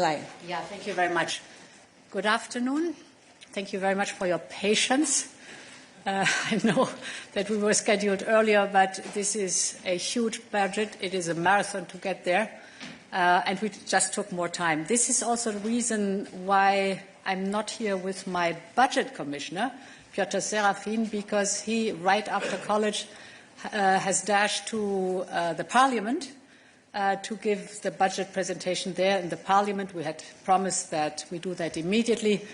Leyen. Yeah, thank you very much. Good afternoon. Thank you very much for your patience. I know that we were scheduled earlier, but this is a huge budget. It is a marathon to get there, and we just took more time. This is also the reason why I'm not here with my budget commissioner, Piotr Serafin, because he, right after college, has dashed to the Parliament to give the budget presentation there in the Parliament. We had promised that we do that immediately.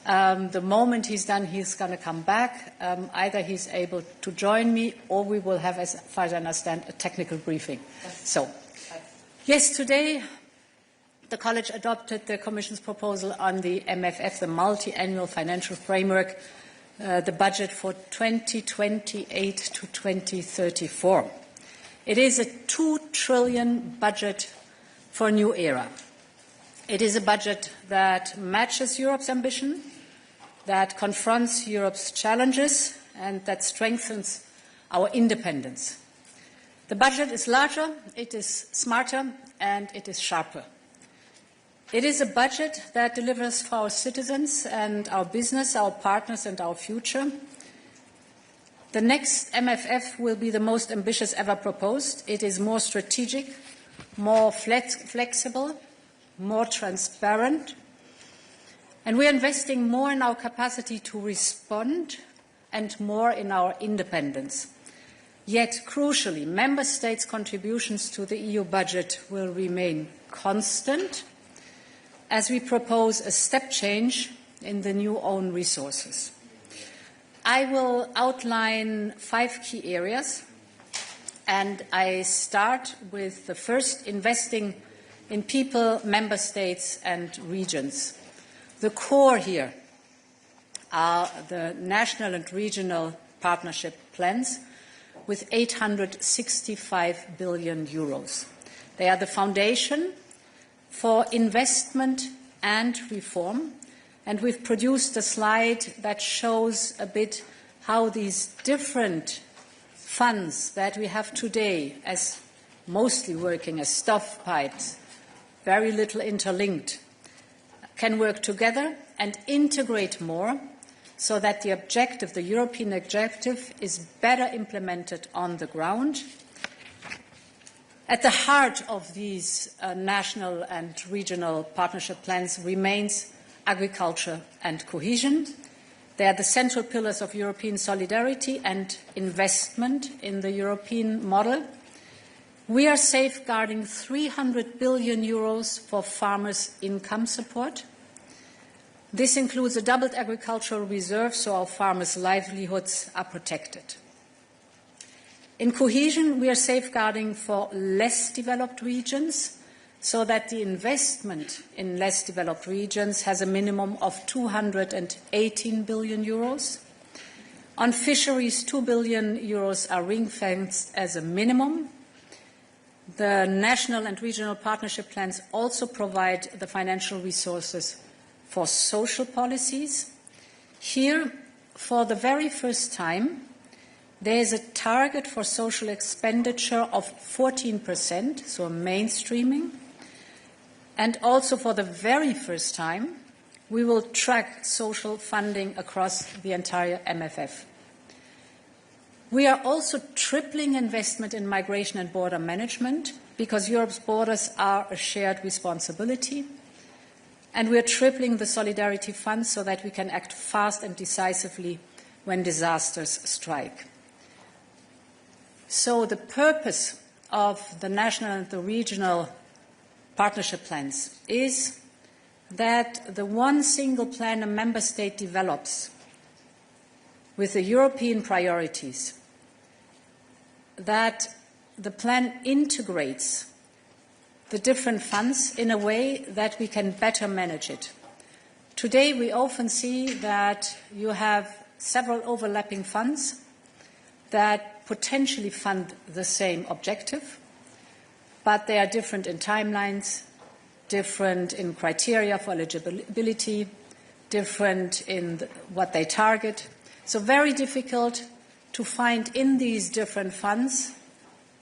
The moment he's done, he's going to come back. Either he's able to join me, or we will have, as far as I understand, a technical briefing. So, yes, today the College adopted the Commission's proposal on the MFF, the Multiannual Financial Framework, the budget for 2028 to 2034. It is a 2 trillion budget for a new era. It is a budget that matches Europe's ambition, that confronts Europe's challenges, and that strengthens our independence. The budget is larger, it is smarter, and it is sharper. It is a budget that delivers for our citizens and our business, our partners, and our future. The next MFF will be the most ambitious ever proposed. It is more strategic, more flexible, more transparent, and we are investing more in our capacity to respond and more in our independence. Yet, crucially, Member States' contributions to the EU budget will remain constant as we propose a step change in the new own resources. I will outline 5 key areas, and I start with the first, investing in people, member states and regions. The core here are the national and regional partnership plans with 865 billion euros. They are the foundation for investment and reform. And we've produced a slide that shows a bit how these different funds that we have today, as mostly working as stovepipes, very little interlinked, can work together and integrate more so that the objective, the European objective, is better implemented on the ground. At the heart of these national and regional partnership plans remains agriculture and cohesion. They are the central pillars of European solidarity and investment in the European model. We are safeguarding 300 billion euros for farmers' income support. This includes a doubled agricultural reserve, so our farmers' livelihoods are protected. In cohesion, we are safeguarding for less developed regions, so that the investment in less developed regions has a minimum of 218 billion euros. On fisheries, 2 billion euros are ring-fenced as a minimum. The national and regional partnership plans also provide the financial resources for social policies. Here, for the very first time, there is a target for social expenditure of 14%, so a mainstreaming. And also, for the very first time, we will track social funding across the entire MFF. We are also tripling investment in migration and border management because Europe's borders are a shared responsibility. And we are tripling the Solidarity Fund so that we can act fast and decisively when disasters strike. So the purpose of the national and the regional partnership plans is that the one single plan a member state develops with the European priorities, that the plan integrates the different funds in a way that we can better manage it. Today we often see that you have several overlapping funds that potentially fund the same objective, but they are different in timelines, different in criteria for eligibility, different in what they target. So very difficult to find in these different funds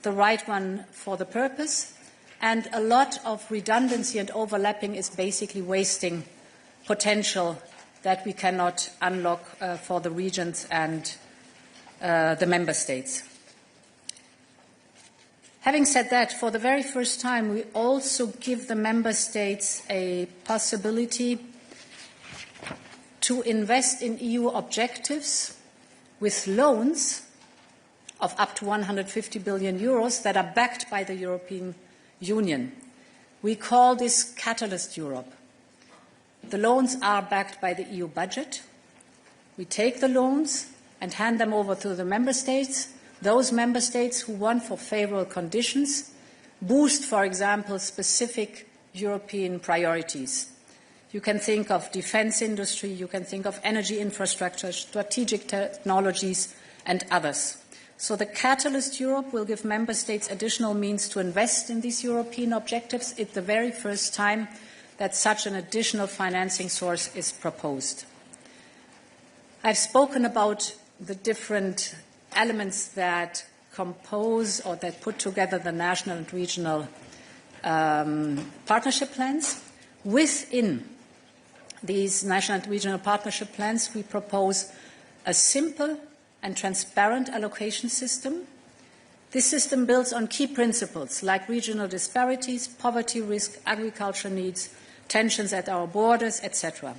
the right one for the purpose. And a lot of redundancy and overlapping is basically wasting potential that we cannot unlock for the regions and the member states. Having said that, for the very first time, we also give the member states a possibility to invest in EU objectives with loans of up to 150 billion euros that are backed by the European Union. We call this Catalyst Europe. The loans are backed by the EU budget. We take the loans and hand them over to the member states. Those member states who want, for favourable conditions, boost, for example, specific European priorities. You can think of defence industry, you can think of energy infrastructure, strategic technologies, and others. So the Catalyst Europe will give member states additional means to invest in these European objectives. It's the very first time that such an additional financing source is proposed. I've spoken about the different elements that compose or that put together the national and regional partnership plans. Within these national and regional partnership plans, we propose a simple and transparent allocation system. This system builds on key principles like regional disparities, poverty risk, agriculture needs, tensions at our borders, etc.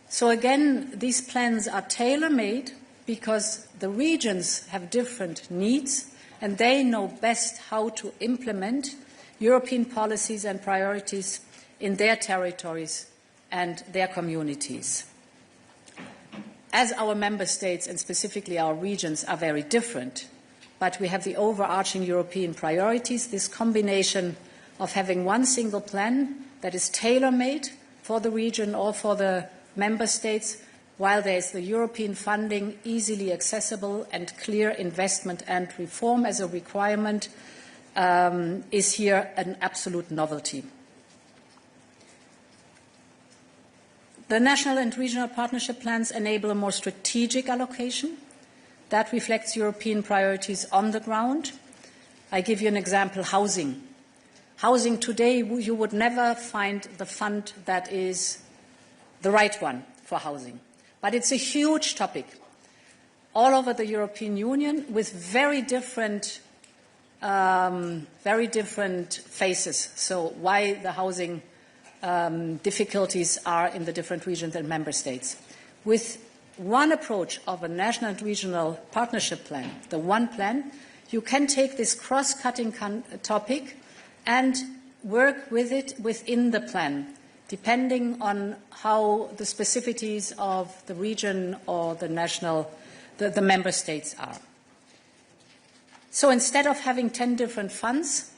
So again, these plans are tailor-made because the regions have different needs and they know best how to implement European policies and priorities in their territories and their communities. As our member states and specifically our regions are very different, but we have the overarching European priorities, this combination of having one single plan that is tailor-made for the region or for the member states, while there is the European funding easily accessible and clear investment and reform as a requirement, is here an absolute novelty. The national and regional partnership plans enable a more strategic allocation that reflects European priorities on the ground. I give you an example, housing. Housing today, you would never find the fund that is the right one for housing. But it's a huge topic all over the European Union with very different phases. So why the housing difficulties are in the different regions and member states. With one approach of a national and regional partnership plan, the one plan, you can take this cross-cutting topic and work with it within the plan, depending on how the specificities of the region or the member states are. So instead of having 10 different funds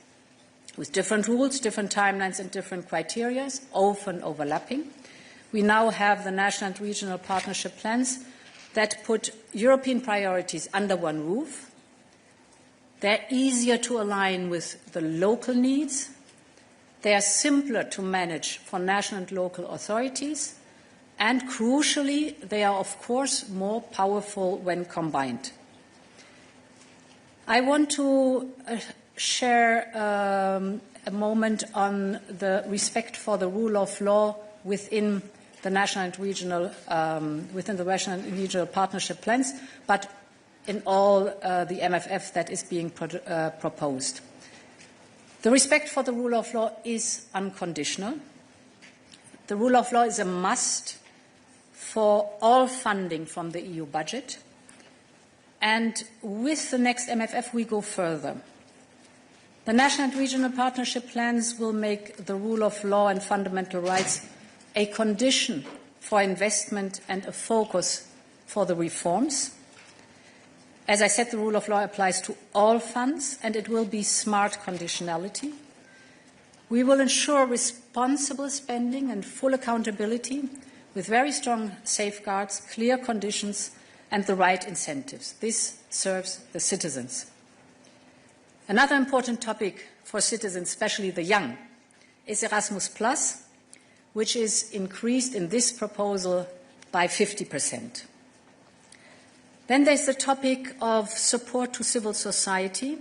with different rules, different timelines and different criteria, often overlapping, we now have the national and regional partnership plans that put European priorities under one roof. They're easier to align with the local needs. They are simpler to manage for national and local authorities. And crucially, they are, of course, more powerful when combined. I want to share a moment on the respect for the rule of law within the national and regional partnership plans, but in all the MFF that is being proposed. The respect for the rule of law is unconditional. The rule of law is a must for all funding from the EU budget. And with the next MFF, we go further. The national and regional partnership plans will make the rule of law and fundamental rights a condition for investment and a focus for the reforms. As I said, the rule of law applies to all funds, and it will be smart conditionality. We will ensure responsible spending and full accountability with very strong safeguards, clear conditions, and the right incentives. This serves the citizens. Another important topic for citizens, especially the young, is Erasmus+, which is increased in this proposal by 50%. Then there's the topic of support to civil society.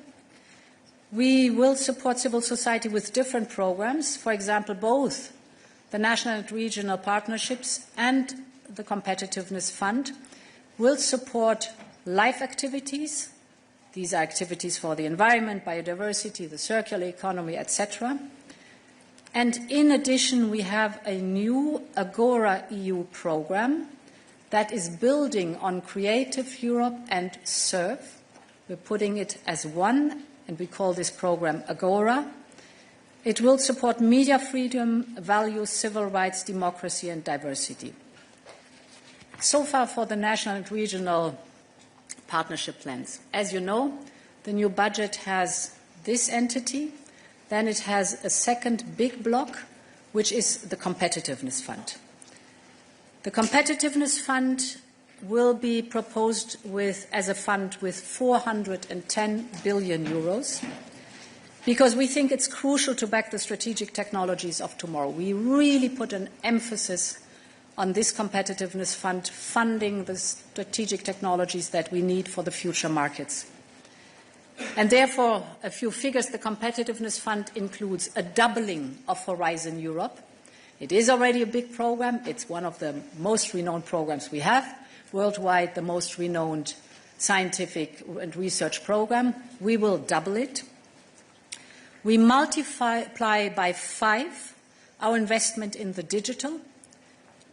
We will support civil society with different programs, for example, both the national and regional partnerships and the Competitiveness Fund will support life activities. These are activities for the environment, biodiversity, the circular economy, etc. And in addition, we have a new Agora EU program that is building on Creative Europe and SURF. We're putting it as one, and we call this program Agora. It will support media freedom, values, civil rights, democracy and diversity. So far for the national and regional partnership plans. As you know, the new budget has this entity, then it has a second big block, which is the Competitiveness Fund. The Competitiveness Fund will be proposed as a fund with 410 billion euros, because we think it's crucial to back the strategic technologies of tomorrow. We really put an emphasis on this Competitiveness Fund, funding the strategic technologies that we need for the future markets. And therefore, a few figures. The Competitiveness Fund includes a doubling of Horizon Europe. It is already a big program. It's one of the most renowned programs we have. Worldwide, the most renowned scientific and research program. We will double it. We multiply by 5 our investment in the digital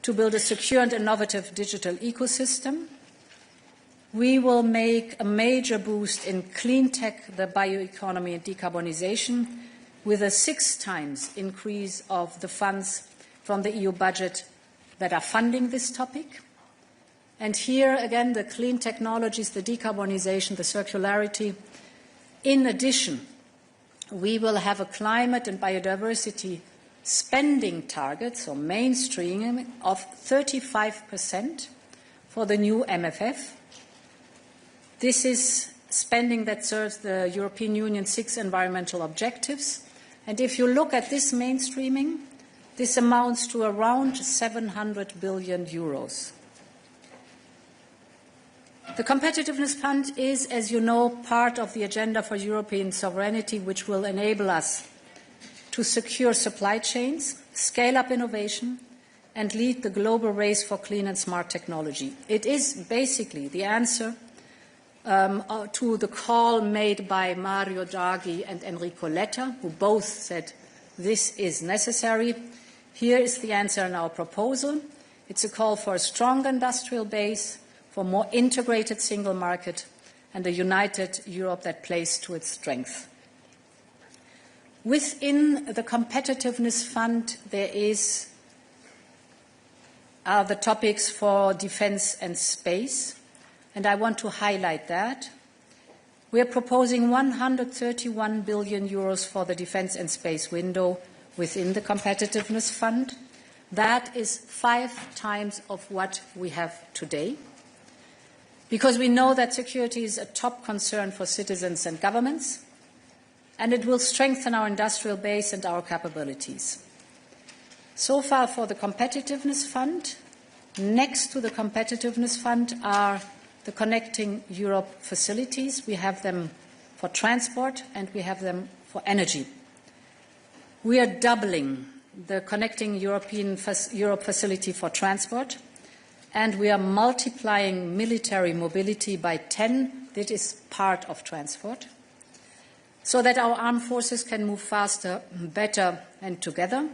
to build a secure and innovative digital ecosystem. We will make a major boost in clean tech, the bioeconomy and decarbonization, with a 6 times increase of the funds from the EU budget that are funding this topic. And here, again, the clean technologies, the decarbonization, the circularity. In addition, we will have a climate and biodiversity spending target, so mainstreaming, of 35% for the new MFF. This is spending that serves the European Union's 6 environmental objectives. And if you look at this mainstreaming, this amounts to around 700 billion euros. The Competitiveness Fund is, as you know, part of the agenda for European sovereignty, which will enable us to secure supply chains, scale up innovation, and lead the global race for clean and smart technology. It is basically the answer to the call made by Mario Draghi and Enrico Letta, who both said this is necessary. Here is the answer in our proposal. It's a call for a strong industrial base, for a more integrated single market, and a united Europe that plays to its strength. Within the Competitiveness Fund, there are the topics for defence and space, and I want to highlight that. We are proposing 131 billion euros for the defence and space window within the Competitiveness Fund. That is 5 times of what we have today, because we know that security is a top concern for citizens and governments, and it will strengthen our industrial base and our capabilities. So far for the Competitiveness Fund. Next to the Competitiveness Fund are the Connecting Europe facilities. We have them for transport and we have them for energy. We are doubling the Connecting Europe facility for transport, and we are multiplying military mobility by 10. That is part of transport, so that our armed forces can move faster, better and together.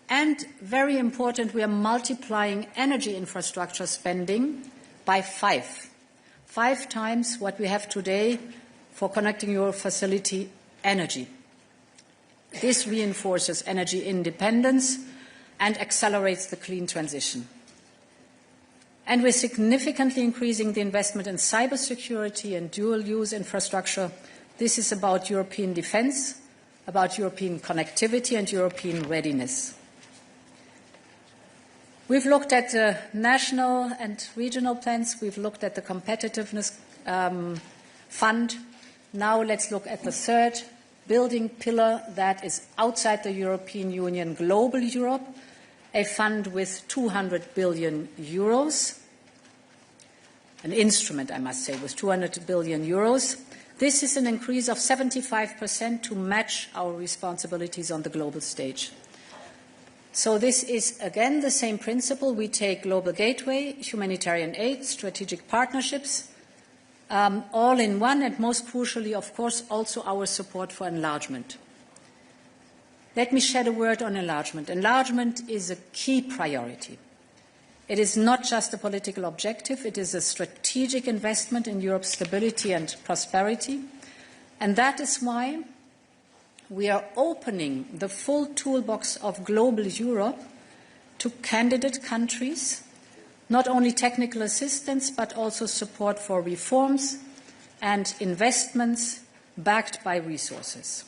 And very important, we are multiplying energy infrastructure spending by 5 times what we have today for Connecting Europe facility energy. This reinforces energy independence and accelerates the clean transition. And we're significantly increasing the investment in cybersecurity and dual-use infrastructure. This is about European defence, about European connectivity and European readiness. We've looked at the national and regional plans. We've looked at the Competitiveness Fund. Now let's look at the third building pillar that is outside the European Union, Global Europe, a fund with 200 billion euros, an instrument, I must say, with 200 billion euros. This is an increase of 75% to match our responsibilities on the global stage. So this is, again, the same principle. We take Global Gateway, humanitarian aid, strategic partnerships, all in one, and most crucially, of course, also our support for enlargement. Let me shed a word on enlargement. Enlargement is a key priority. It is not just a political objective, it is a strategic investment in Europe's stability and prosperity, and that is why we are opening the full toolbox of global Europe to candidate countries, not only technical assistance, but also support for reforms and investments backed by resources.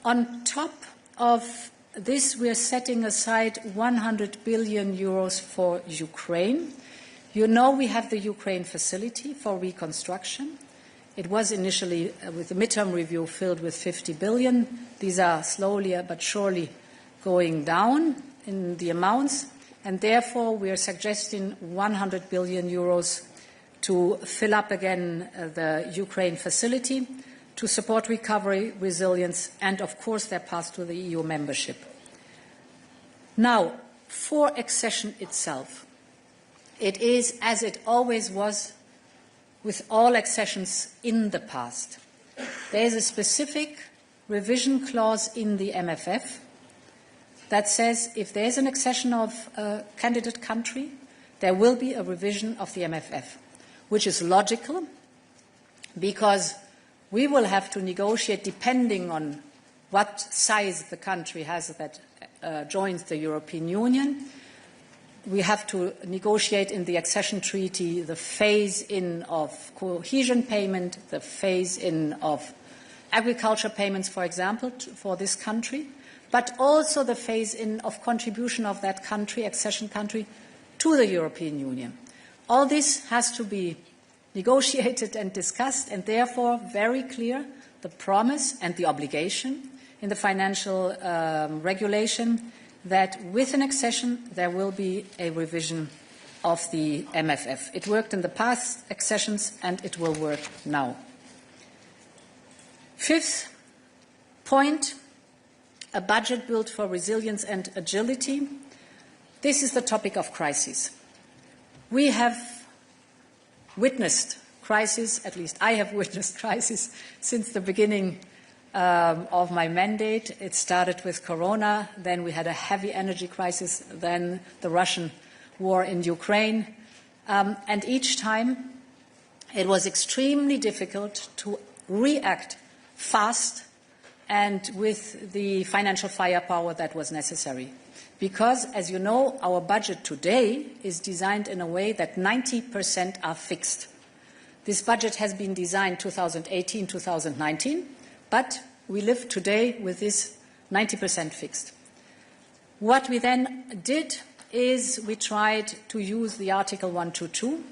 On top of this, we are setting aside 100 billion euros for Ukraine. You know we have the Ukraine facility for reconstruction. It was initially, with the midterm review, filled with 50 billion. These are slowly but surely going down in the amounts, and therefore we are suggesting 100 billion euros to fill up again the Ukraine facility, to support recovery, resilience, and, of course, their path to the EU membership. Now, for accession itself, it is, as it always was, with all accessions in the past. There is a specific revision clause in the MFF that says if there is an accession of a candidate country, there will be a revision of the MFF, which is logical because we will have to negotiate depending on what size the country has that joins the European Union. We have to negotiate in the accession treaty the phase-in of cohesion payment, the phase-in of agriculture payments, for example, for this country, but also the phase-in of contribution of that country, accession country, to the European Union. All this has to be negotiated and discussed, and therefore very clear the promise and the obligation in the financial regulation that with an accession there will be a revision of the MFF. It worked in the past accessions and it will work now. Fifth point, a budget built for resilience and agility. This is the topic of crisis. We have witnessed crisis, at least I have witnessed crisis since the beginning of my mandate. It started with Corona, then we had a heavy energy crisis, then the Russian war in Ukraine, and each time it was extremely difficult to react fast and with the financial firepower that was necessary. Because, as you know, our budget today is designed in a way that 90% are fixed. This budget has been designed 2018-2019, but we live today with this 90% fixed. What we then did is we tried to use the Article 122,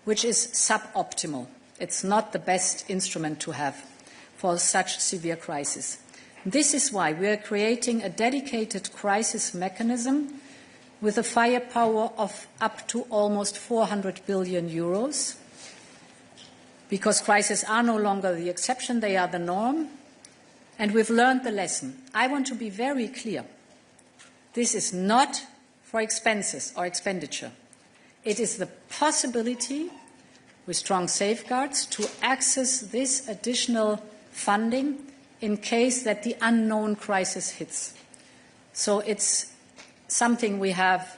which is suboptimal. It's not the best instrument to have for such severe crisis. This is why we are creating a dedicated crisis mechanism with a firepower of up to almost 400 billion euros, because crises are no longer the exception, they are the norm, and we've learned the lesson. I want to be very clear. This is not for expenses or expenditure. It is the possibility, with strong safeguards, to access this additional funding in case that the unknown crisis hits. So it's something we have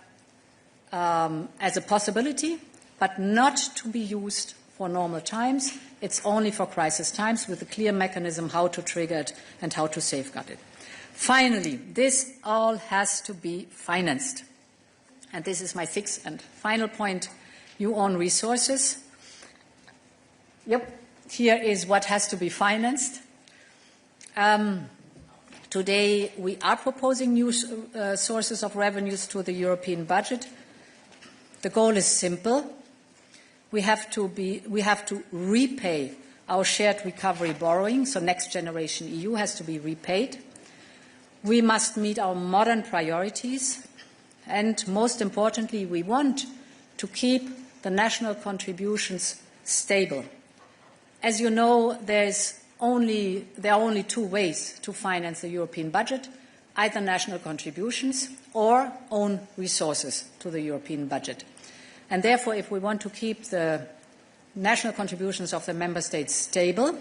as a possibility, but not to be used for normal times. It's only for crisis times, with a clear mechanism how to trigger it and how to safeguard it. Finally, this all has to be financed. And this is my sixth and final point, new own resources. Yep, here is what has to be financed. Today we are proposing new sources of revenues to the European budget. The goal is simple. We have to repay our shared recovery borrowing, so Next Generation EU has to be repaid. We must meet our modern priorities, and most importantly, we want to keep the national contributions stable. As you know, there are only two ways to finance the European budget, either national contributions or own resources to the European budget. And therefore, if we want to keep the national contributions of the member states stable,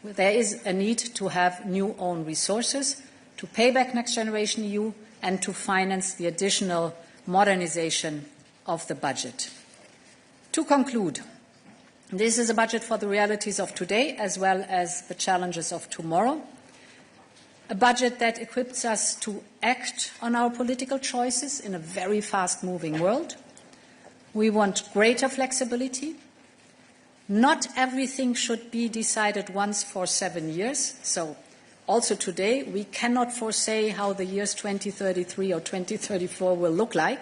there is a need to have new own resources to pay back Next Generation EU and to finance the additional modernization of the budget. To conclude, this is a budget for the realities of today as well as the challenges of tomorrow. A budget that equips us to act on our political choices in a very fast-moving world. We want greater flexibility. Not everything should be decided once for 7 years. So also today, we cannot foresee how the years 2033 or 2034 will look like.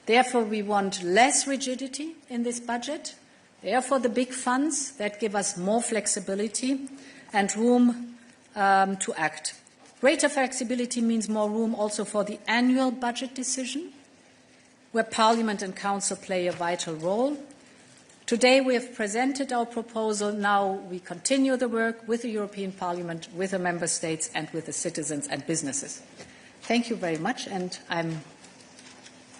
Therefore, we want less rigidity in this budget. Therefore, the big funds that give us more flexibility and room to act. Greater flexibility means more room also for the annual budget decision, where Parliament and Council play a vital role. Today we have presented our proposal. Now we continue the work with the European Parliament, with the Member States and with the citizens and businesses. Thank you very much, and I'm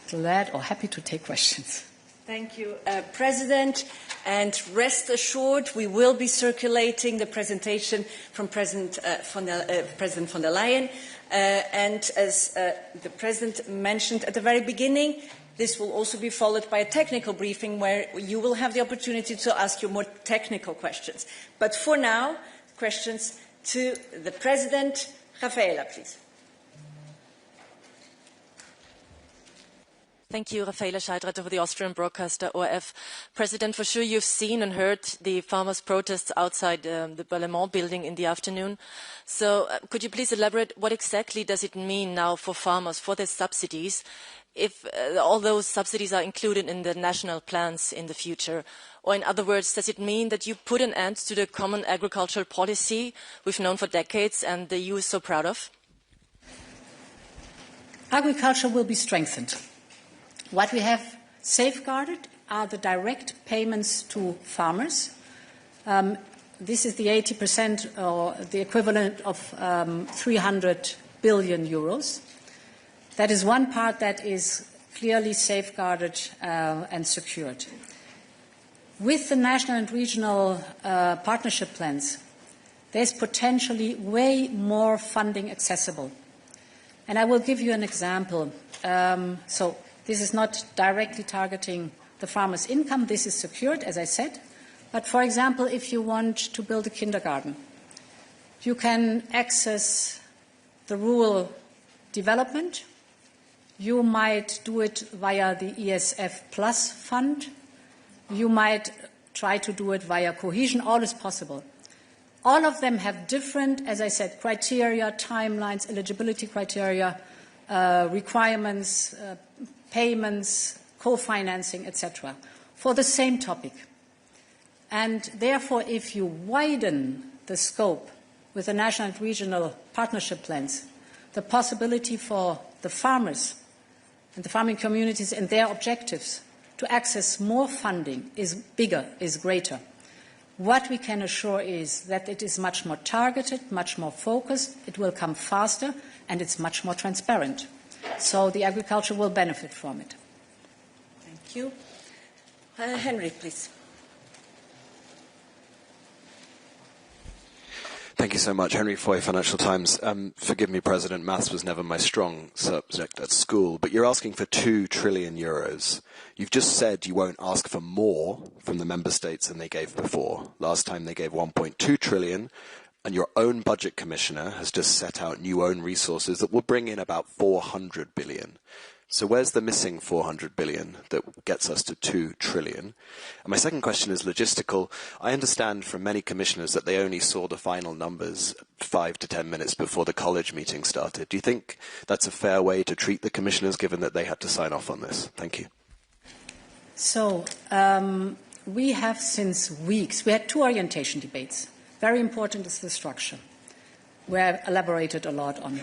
glad or happy to take questions. Thank you, President. And rest assured, we will be circulating the presentation from President von der Leyen. And as the President mentioned at the very beginning, this will also be followed by a technical briefing where you will have the opportunity to ask your more technical questions. But for now, questions to the President. Rafaela, please. Thank you, Rafaela Scheidretter for the Austrian broadcaster ORF. President, for sure you've seen and heard the farmers' protests outside the Parlement building in the afternoon. So could you please elaborate what exactly does it mean now for farmers, for their subsidies, if all those subsidies are included in the national plans in the future? Or in other words, does it mean that you put an end to the common agricultural policy we've known for decades and the EU is so proud of? Agriculture will be strengthened. What we have safeguarded are the direct payments to farmers. This is the 80% or the equivalent of 300 billion euros. That is one part that is clearly safeguarded and secured. With the national and regional partnership plans, there's potentially way more funding accessible. And I will give you an example. This is not directly targeting the farmer's income. This is secured, as I said. But, for example, if you want to build a kindergarten, you can access the rural development. You might do it via the ESF Plus fund. You might try to do it via cohesion. All is possible. All of them have different, as I said, criteria, timelines, eligibility criteria, requirements, payments, co-financing, etc., for the same topic. And therefore, if you widen the scope with the national and regional partnership plans, the possibility for the farmers and the farming communities and their objectives to access more funding is bigger, is greater. What we can assure is that it is much more targeted, much more focused, it will come faster, and it's much more transparent. So the agriculture will benefit from it. Thank you. Henry, please. Thank you so much. Henry Foy, Financial Times. Forgive me, President, maths was never my strong subject at school, but you're asking for 2 trillion euros. You've just said you won't ask for more from the member states than they gave before. Last time they gave 1.2 trillion, and your own budget commissioner has just set out new own resources that will bring in about 400 billion. So where's the missing 400 billion that gets us to 2 trillion? And my second question is logistical. I understand from many commissioners that they only saw the final numbers 5 to 10 minutes before the college meeting started. Do you think that's a fair way to treat the commissioners, given that they had to sign off on this? Thank you. So we have since weeks, we had 2 orientation debates. Very important is the structure, where I've elaborated a lot on.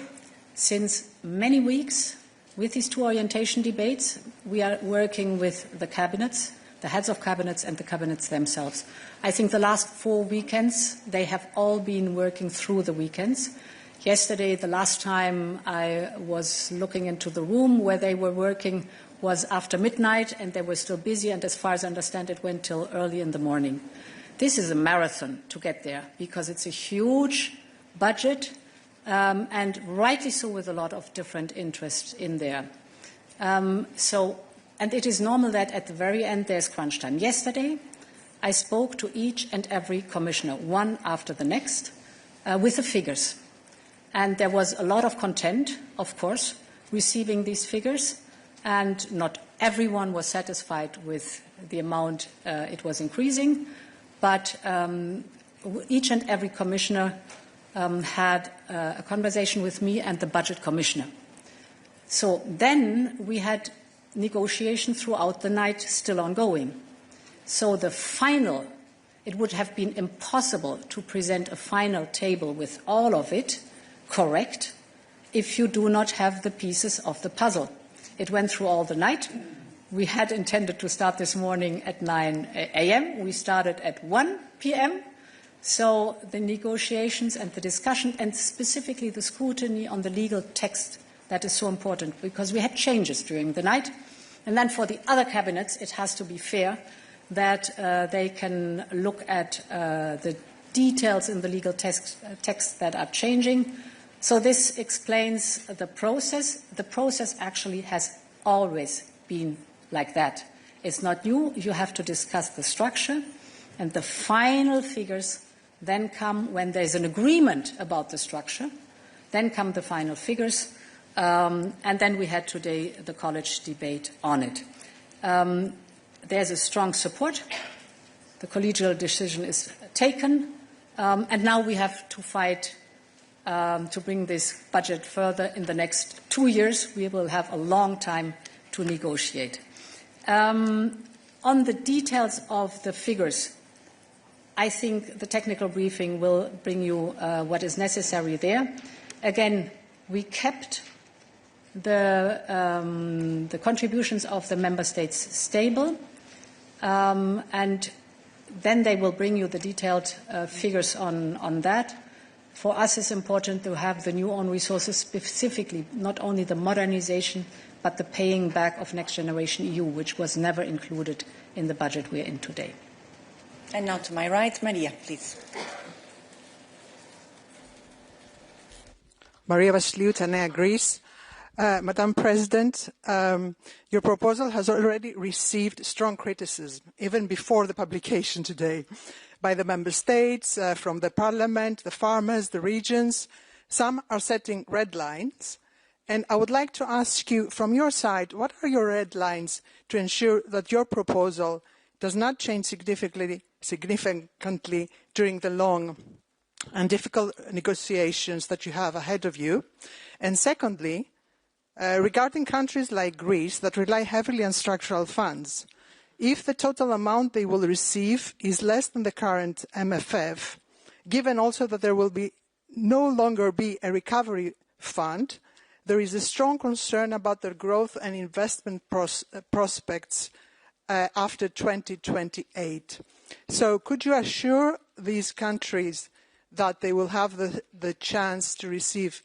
Since many weeks, with these 2 orientation debates, we are working with the cabinets the heads of cabinets and the cabinets themselves. I think the last 4 weekends, they have all been working through the weekends. Yesterday, the last time I was looking into the room where they were working was after midnight, and they were still busy, and as far as I understand, it went till early in the morning. This is a marathon to get there, because it's a huge budget, and rightly so, with a lot of different interests in there. And it is normal that at the very end there's crunch time. Yesterday, I spoke to each and every commissioner, one after the next, with the figures. And there was a lot of content, of course, receiving these figures, and not everyone was satisfied with the amount it was increasing, but each and every commissioner had a conversation with me and the budget commissioner. So then we had negotiation throughout the night still ongoing. So the final, it would have been impossible to present a final table with all of it correct if you do not have the pieces of the puzzle. It went through all the night. We had intended to start this morning at 9 a.m. We started at 1 p.m. So the negotiations and the discussion, and specifically the scrutiny on the legal text, that is so important, because we had changes during the night. And then for the other cabinets, it has to be fair that they can look at the details in the legal text that are changing. So this explains the process. The process actually has always been like that. It's not new. You have to discuss the structure, and the final figures then come when there's an agreement about the structure. Then come the final figures, and then we had today the college debate on it. There's a strong support. The collegial decision is taken, and now we have to fight to bring this budget further. In the next 2 years, we will have a long time to negotiate. On the details of the figures, I think the technical briefing will bring you what is necessary there. Again, we kept the contributions of the member states stable, and then they will bring you the detailed figures on that. For us, it's important to have the new own resources, specifically not only the modernization, but the paying back of Next Generation EU, which was never included in the budget we're in today. And now to my right, Maria, please. Maria Vasiliou, Tanea, Greece. Madam President, your proposal has already received strong criticism, even before the publication today, by the member states, from the parliament, the farmers, the regions. Some are setting red lines. And I would like to ask you, from your side, what are your red lines to ensure that your proposal does not change significantly during the long and difficult negotiations that you have ahead of you? And secondly, regarding countries like Greece that rely heavily on structural funds, if the total amount they will receive is less than the current MFF, given also that there will no longer be a recovery fund, there is a strong concern about their growth and investment prospects after 2028. So could you assure these countries that they will have the chance to receive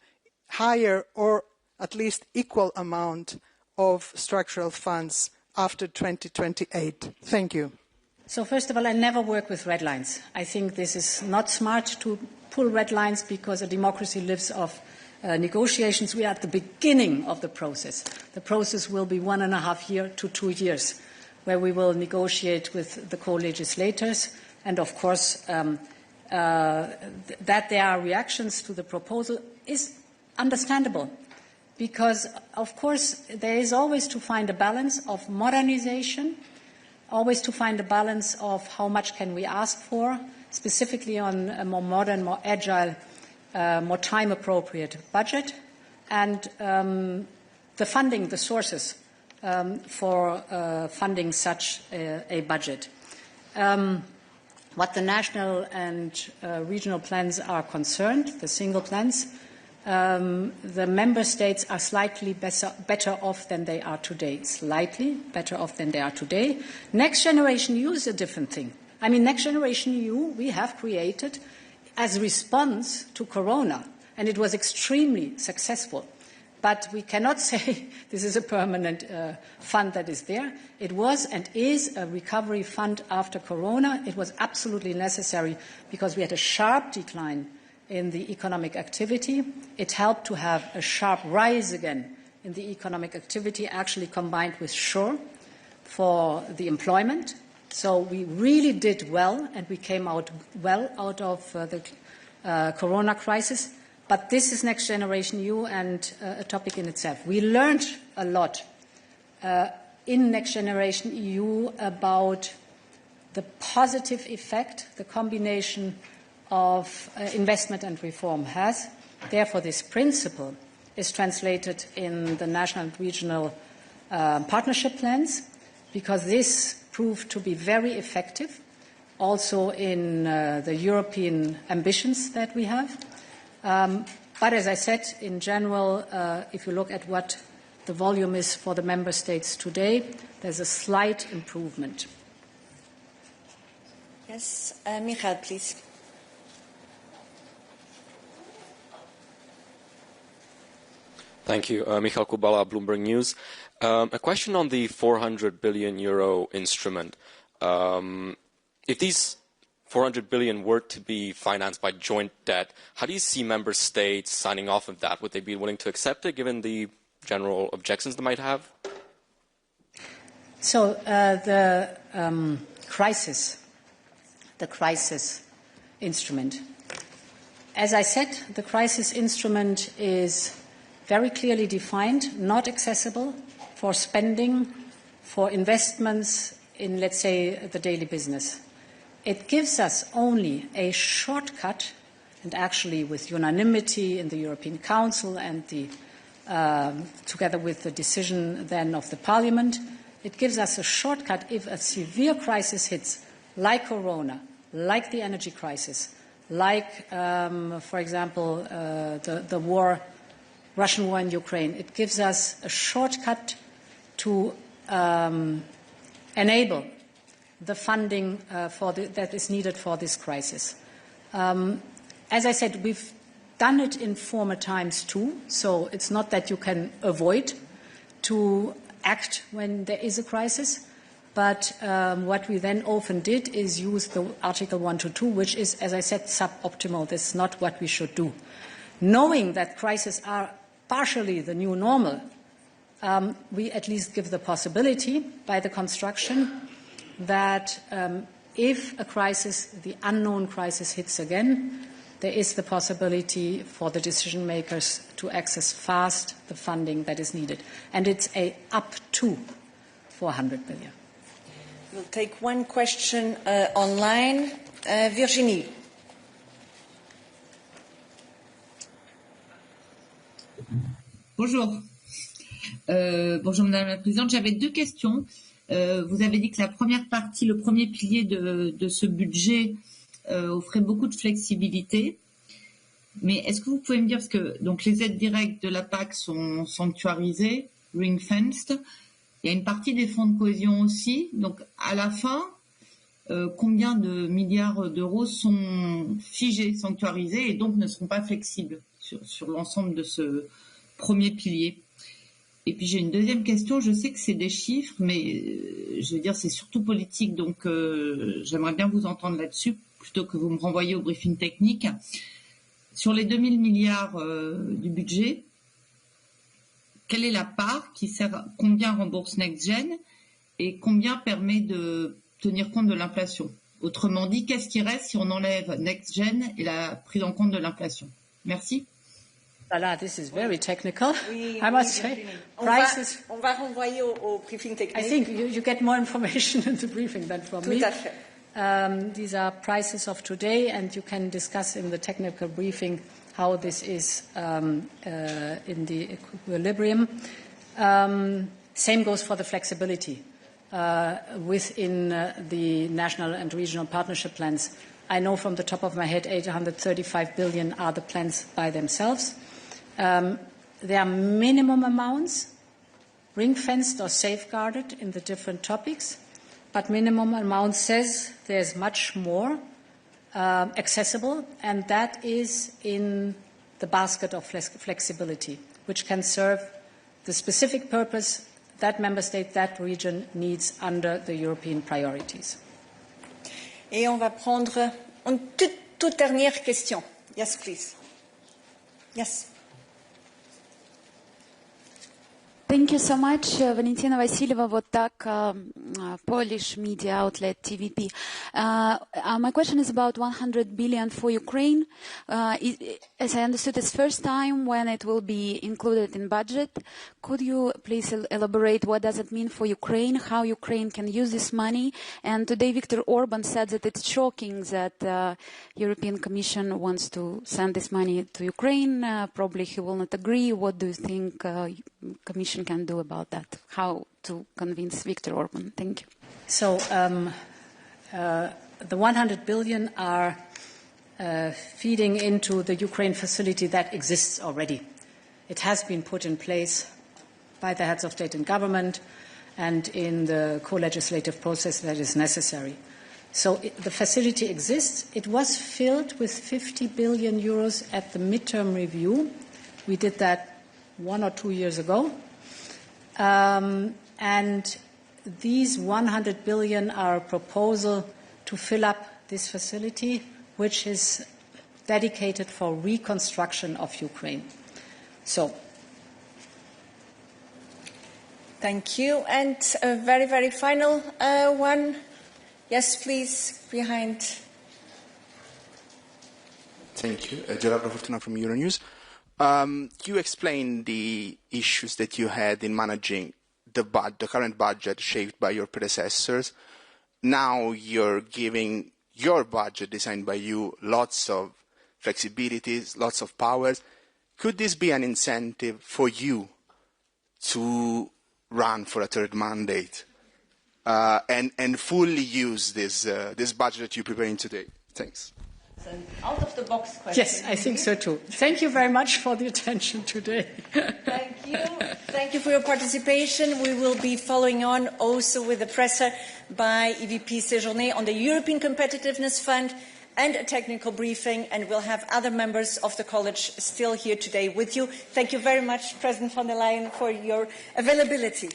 higher or at least equal amount of structural funds after 2028? Thank you. So first of all, I never work with red lines. I think this is not smart to pull red lines, because a democracy lives off negotiations. We are at the beginning of the process. The process will be 1.5 years to 2 years, where we will negotiate with the co-legislators. And of course, that there are reactions to the proposal is understandable, because of course there is always to find a balance of modernization, always to find a balance of how much can we ask for, specifically on a more modern, more agile, more time-appropriate budget, and the funding, the sources for funding such a budget. What the national and regional plans are concerned, the single plans, the member states are slightly better off than they are today. Slightly better off than they are today. Next Generation EU is a different thing. I mean, Next Generation EU we have created as a response to Corona, and it was extremely successful. But we cannot say this is a permanent fund that is there. It was and is a recovery fund after Corona. It was absolutely necessary because we had a sharp decline in the economic activity. It helped to have a sharp rise again in the economic activity, actually combined with SURE for the employment. So we really did well, and we came out well out of the Corona crisis. But this is Next Generation EU and a topic in itself. We learned a lot in Next Generation EU about the positive effect the combination of investment and reform has. Therefore, this principle is translated in the national and regional partnership plans, because this proved to be very effective also in the European ambitions that we have. But as I said, in general, if you look at what the volume is for the member states today, there's a slight improvement. Yes, Michael, please. Thank you. Michal Kubala, Bloomberg News. A question on the 400 billion euro instrument. If these 400 billion were to be financed by joint debt, how do you see member states signing off of that? Would they be willing to accept it, given the general objections they might have? So the crisis instrument. As I said, the crisis instrument is very clearly defined, not accessible for spending, for investments in, let's say, the daily business. It gives us only a shortcut, and actually with unanimity in the European Council and together with the decision then of the Parliament, it gives us a shortcut if a severe crisis hits, like Corona, like the energy crisis, like, for example, the war, Russian war in Ukraine. It gives us a shortcut to enable the funding that is needed for this crisis. As I said, we've done it in former times too, so it's not that you can avoid to act when there is a crisis, but what we then often did is use the Article 122, which is, as I said, suboptimal. This is not what we should do. Knowing that crises are partially the new normal, we at least give the possibility by the construction that if a crisis, the unknown crisis, hits again, there is the possibility for the decision makers to access fast the funding that is needed. And it's up to 400 billion. We'll take one question online. Virginie. Bonjour. Bonjour Madame la Présidente. J'avais deux questions. Vous avez dit que la première partie, le premier pilier de ce budget offrait beaucoup de flexibilité. Mais est-ce que vous pouvez me dire, parce que donc les aides directes de la PAC sont sanctuarisées, ring-fenced, il y a une partie des fonds de cohésion aussi. Donc à la fin, combien de milliards d'euros sont figés, sanctuarisés et donc ne seront pas flexibles sur l'ensemble de ce premier pilier? Et puis j'ai une deuxième question, je sais que c'est des chiffres, mais je veux dire c'est surtout politique, donc j'aimerais bien vous entendre là-dessus, plutôt que vous me renvoyez au briefing technique. Sur les 2000 milliards du budget, quelle est la part qui sert, combien rembourse NextGen et combien permet de tenir compte de l'inflation? Autrement dit, qu'est-ce qui reste si on enlève NextGen et la prise en compte de l'inflation? Merci. Voilà, this is very technical, I must say. Prices. On va renvoyer au briefing technique. I think you get more information in the briefing than from me. Tout à fait. These are prices of today, and you can discuss in the technical briefing how this is in the equilibrium. Same goes for the flexibility within the national and regional partnership plans. I know from the top of my head 835 billion are the plans by themselves. There are minimum amounts, ring-fenced or safeguarded in the different topics, but minimum amount says there's much more accessible, and that is in the basket of flexibility, which can serve the specific purpose that member state, that region needs under the European priorities. Et on va prendre une toute dernière question. Yes, please. Yes. Thank you so much, Valentina Vasileva, Votak, Polish media outlet TVP. My question is about 100 billion for Ukraine. As I understood, it's first time when it will be included in budget. Could you please elaborate what does it mean for Ukraine, how Ukraine can use this money? And today Viktor Orban said that it's shocking that the European Commission wants to send this money to Ukraine. Probably he will not agree. What do you think Commission can do about that? How to convince Viktor Orban? Thank you. So the 100 billion are feeding into the Ukraine facility that exists already. It has been put in place by the heads of state and government and in the co-legislative process that is necessary. So the facility exists. It was filled with 50 billion euros at the midterm review. We did that 1 or 2 years ago. And these 100 billion are a proposal to fill up this facility, which is dedicated for reconstruction of Ukraine. So, thank you. And a very, very final one. Yes, please, behind. Thank you. Gerardo Fortuna from Euronews. You explained the issues that you had in managing the current budget shaped by your predecessors. Now you're giving your budget designed by you lots of flexibilities, lots of powers. Could this be an incentive for you to run for a third mandate and fully use this budget that you're preparing today? Thanks. An out-of-the-box question. yes, I think so too. Thank you very much for the attention today. Thank you. Thank you for your participation. We will be following on also with the presser by EVP Séjourné on the European Competitiveness Fund and a technical briefing, and we'll have other members of the college still here today with you. Thank you very much, President von der Leyen, for your availability.